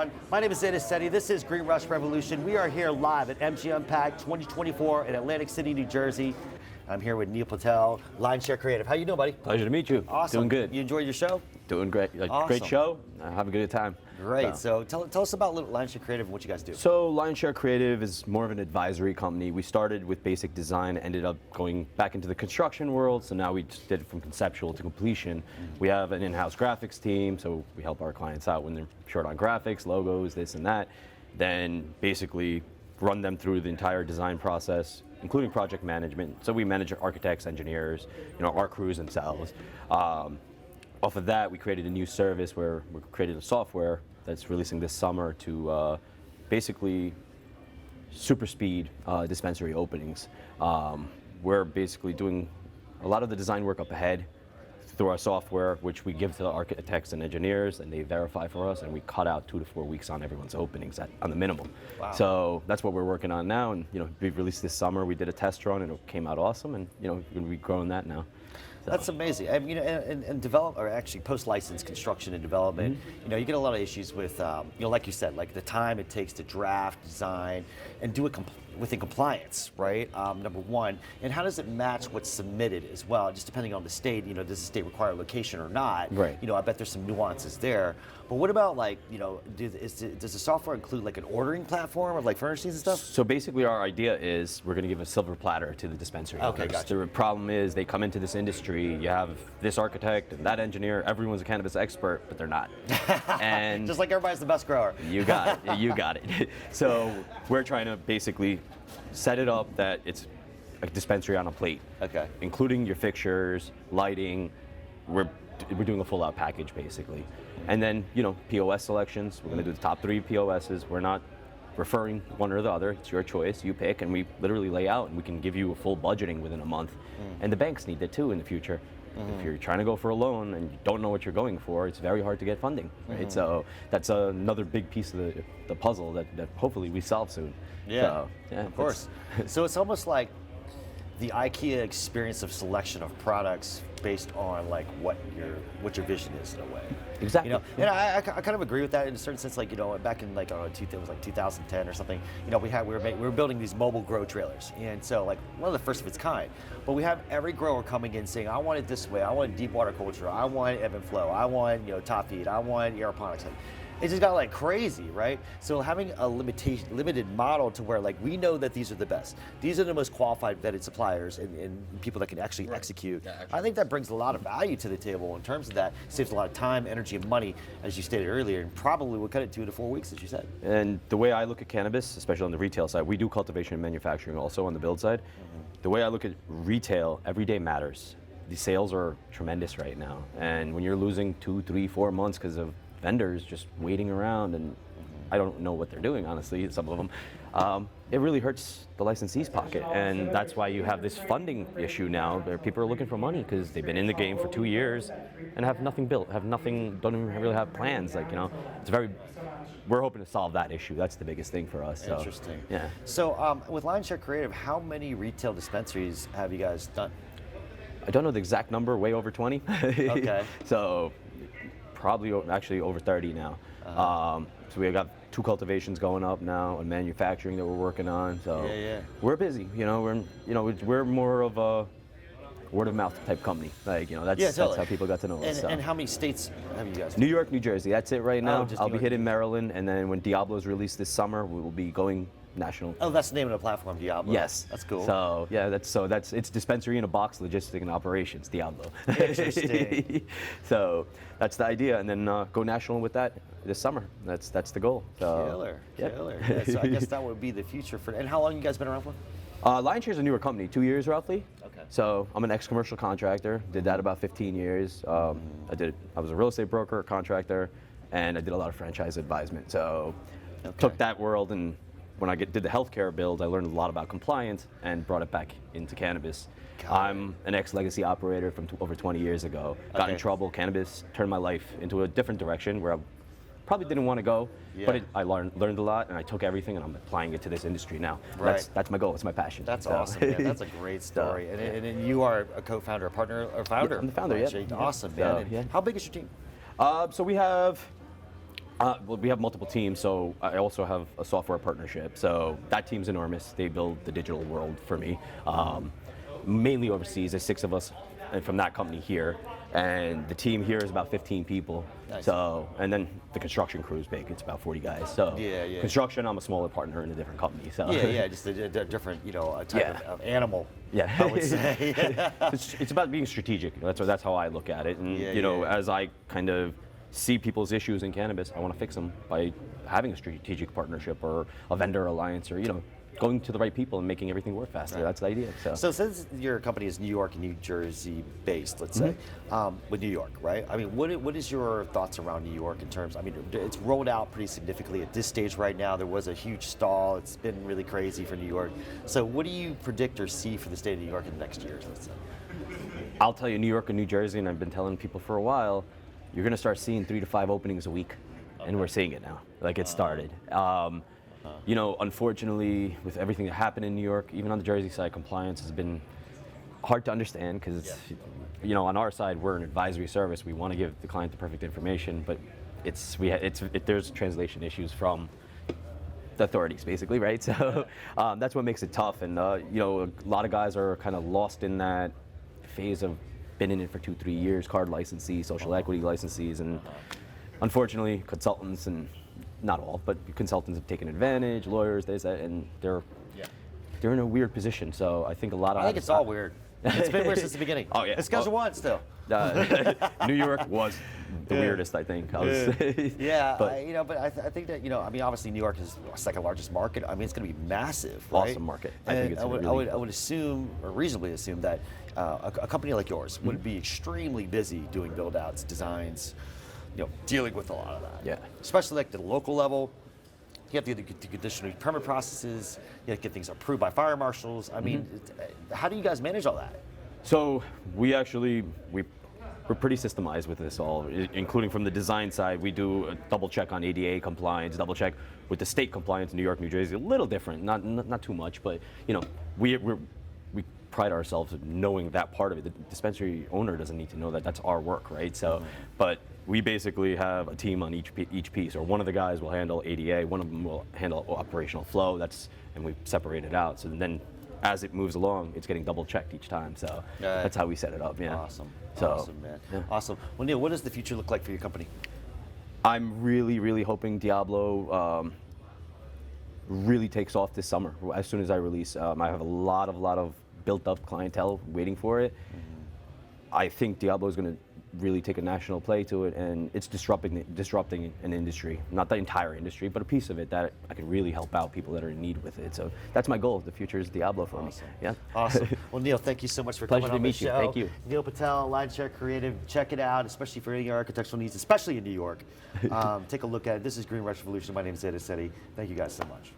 everyone? My name is Zeta Ceti. This is Green Rush Revolution. We are here live at MJUnpacked 2024 in Atlantic City, New Jersey. I'm here with Neal Patel, Lineshare Creative. How you doing, buddy? Pleasure to meet you. Awesome. Doing good. You enjoyed your show? Doing great. Awesome. Great show. Have a good time. Great. So tell us about Lineshare Creative and what you guys do. So Lineshare Creative is more of an advisory company. We started with basic design, ended up going back into the construction world. So now we just did it from conceptual to completion. We have an in-house graphics team, so we help our clients out when they're short on graphics, logos, this and that. Then basically run them through the entire design process, including project management. So we manage architects, engineers, our crews themselves. Off of that, we created a new service where we created a software that's releasing this summer to basically super speed dispensary openings. We're basically doing a lot of the design work up ahead through our software, which we give to the architects and engineers, and they verify for us, and we cut out 2 to 4 weeks on everyone's openings on the minimum. Wow. So that's what we're working on now, and we released this summer. We did a test run, and it came out awesome, and we're going to be growing that now. So. That's amazing. I mean, and develop, or actually post-license construction and development, you get a lot of issues with, like you said, like the time it takes to draft, design, and do it within compliance, right? Number one, and how does it match what's submitted as well? Just depending on the state, does the state require a location or not? Right. I bet there's some nuances there. But what about does the software include like an ordering platform of like furnishings and stuff? So basically our idea is we're going to give a silver platter to the dispensary. Okay, gotcha. The problem is they come into this industry, you have this architect and that engineer, everyone's a cannabis expert, but they're not. And just like everybody's the best grower. You got it, you got it. So we're trying to basically set it up that it's a dispensary on a plate. Okay. Including your fixtures, lighting, we're doing a full out package basically. And then, POS selections, we're going to do the top 3 POSs. We're not referring one or the other. It's your choice. You pick, and we literally lay out, and we can give you a full budgeting within a month. And the banks need that too in the future. If you're trying to go for a loan and you don't know what you're going for, it's very hard to get funding, right? So that's another big piece of the puzzle that hopefully we solve soon. Yeah, so, yeah, of course. So it's almost like the IKEA experience of selection of products based on like what your vision is in a way. Exactly. And I kind of agree with that in a certain sense. Like back in like it was like 2010 or something. We were building these mobile grow trailers, and so like one of the first of its kind. But we have every grower coming in saying, I want it this way. I want deep water culture. I want ebb and flow. I want top feed. I want aeroponics. It just got like crazy, right? So having a limited model to where like we know that these are the best. These are the most qualified vetted suppliers and people that can actually execute. Yeah, I think that brings a lot of value to the table in terms of that. Saves a lot of time, energy, and money, as you stated earlier, and probably will cut it 2 to 4 weeks, as you said. And the way I look at cannabis, especially on the retail side, we do cultivation and manufacturing also on the build side. The way I look at retail, every day matters. The sales are tremendous right now. And when you're losing 2, 3, 4 months because of vendors just waiting around, and I don't know what they're doing, honestly, some of them. It really hurts the licensee's pocket, and that's why you have this funding issue now where people are looking for money because they've been in the game for 2 years and have nothing built, don't even really have plans. We're hoping to solve that issue. That's the biggest thing for us. So, interesting. Yeah. So with Lineshare Creative, how many retail dispensaries have you guys done? I don't know the exact number, way over 20. Okay. So probably actually over 30 now. So we got 2 cultivations going up now and manufacturing that we're working on. So we're busy. We're more of a word of mouth type company. That's how people got to know us. And how many states have you guys? New York, New Jersey. That's it right now. Just I'll New be York. hitting Maryland, and then when Diablo's released this summer, we will be going national. Oh, that's the name of the platform, Diablo. Yes. That's cool. So it's dispensary in a box, logistic and operations, Diablo. Interesting. So that's the idea, and then go national with that this summer. That's the goal. So, Killer. Yeah. So I guess that would be the future for. And how long you guys been around for? Lineshare is a newer company, 2 years roughly. Okay. So I'm an ex-commercial contractor. Did that about 15 years. I was a real estate broker, contractor, and I did a lot of franchise advisement. So took that world, and when I did the healthcare build, I learned a lot about compliance and brought it back into cannabis. I'm an ex-legacy operator from over 20 years ago. Got in trouble, cannabis turned my life into a different direction where I probably didn't want to go, but I learned a lot, and I took everything and I'm applying it to this industry now. Right. That's my goal. It's my passion. That's awesome, man. That's a great story. And you are a co-founder, a partner, or founder? Yeah, I'm the founder, yeah. Awesome, man. So, How big is your team? So we have Well, we have multiple teams, so I also have a software partnership. So that team's enormous. They build the digital world for me. Mainly overseas, there's 6 of us from that company here. And the team here is about 15 people. Nice. So, and then the construction crew is big. It's about 40 guys. So, Yeah. construction, I'm a smaller partner in a different company. So, Yeah, just a different, type of animal. Yeah, I would say. it's about being strategic. That's how I look at it. And as I kind of see people's issues in cannabis, I want to fix them by having a strategic partnership or a vendor alliance, or going to the right people and making everything work faster. Right. That's the idea. So since your company is New York and New Jersey based, let's say, with New York, right? I mean, what is your thoughts around New York in terms? I mean, it's rolled out pretty significantly at this stage right now. There was a huge stall. It's been really crazy for New York. So what do you predict or see for the state of New York in the next years, let's say? I'll tell you, New York and New Jersey, and I've been telling people for a while, you're going to start seeing 3 to 5 openings a week, and we're seeing it now. Like it started. Unfortunately, with everything that happened in New York, even on the Jersey side, compliance has been hard to understand because, on our side, we're an advisory service. We want to give the client the perfect information, but there's translation issues from the authorities, basically, right? So that's what makes it tough. And a lot of guys are kind of lost in that phase of been in it for 2-3 years, card licensees, social equity licensees, and unfortunately, consultants and not all, but consultants have taken advantage, lawyers, and they're in a weird position. So I think I think it's all weird. It's been weird since the beginning. Oh yeah, it's Schedule 1 still. New York was the weirdest, I think. But I think that obviously New York is the second largest market. I mean, it's going to be massive, right? Awesome market. I would assume, or reasonably assume, that a company like yours would be extremely busy doing build-outs, designs, dealing with a lot of that. Yeah. Especially like the local level. You have to do the conditional permit processes. You have to get things approved by fire marshals. I mean, how do you guys manage all that? So we're pretty systemized with this all, including from the design side. We do a double check on ADA compliance, double check with the state compliance. New York, New Jersey, a little different, not too much, but we pride ourselves in knowing that part of it. The dispensary owner doesn't need to know that. That's our work, right? So, but we basically have a team on each piece, or one of the guys will handle ADA, one of them will handle operational flow. And we separate it out. So then, as it moves along, it's getting double checked each time. So that's how we set it up. Yeah. Awesome, man. Yeah. Awesome. Well, Neal, what does the future look like for your company? I'm really, really hoping Diablo really takes off this summer. As soon as I release, I have a lot of built-up clientele waiting for it. I think Diablo is going to really take a national play to it, and it's disrupting an industry, not the entire industry, but a piece of it that I can really help out people that are in need with it. So that's my goal. The future is Diablo for me. Yeah. Awesome. Well, Neal, thank you so much for Pleasure coming on the show. Pleasure to meet you. Thank you. Neal Patel, Line Share Creative. Check it out, especially for any architectural needs, especially in New York. Take a look at it. This is Green Rush Revolution. My name is Zeta Ceti. Thank you guys so much.